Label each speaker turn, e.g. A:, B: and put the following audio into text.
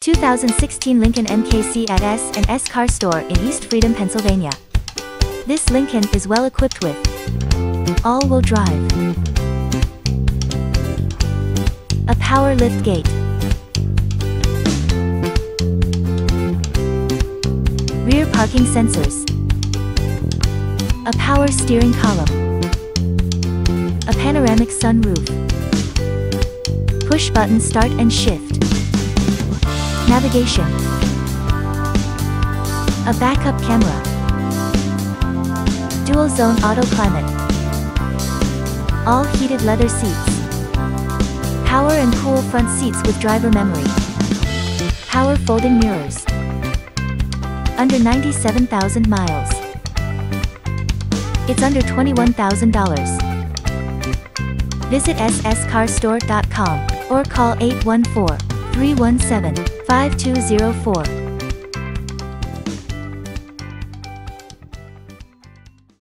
A: 2016 Lincoln MKC at S&S Car Store in East Freedom, Pennsylvania. This Lincoln is well equipped with all-wheel drive, a power liftgate, rear parking sensors, a power steering column, a panoramic sunroof, push-button start and shift, navigation, a backup camera, dual-zone auto climate, all heated leather seats, power and cool front seats with driver memory, power folding mirrors, under 97,000 miles. It's under $21,000. Visit sscarstore.com or call 814-317-5204.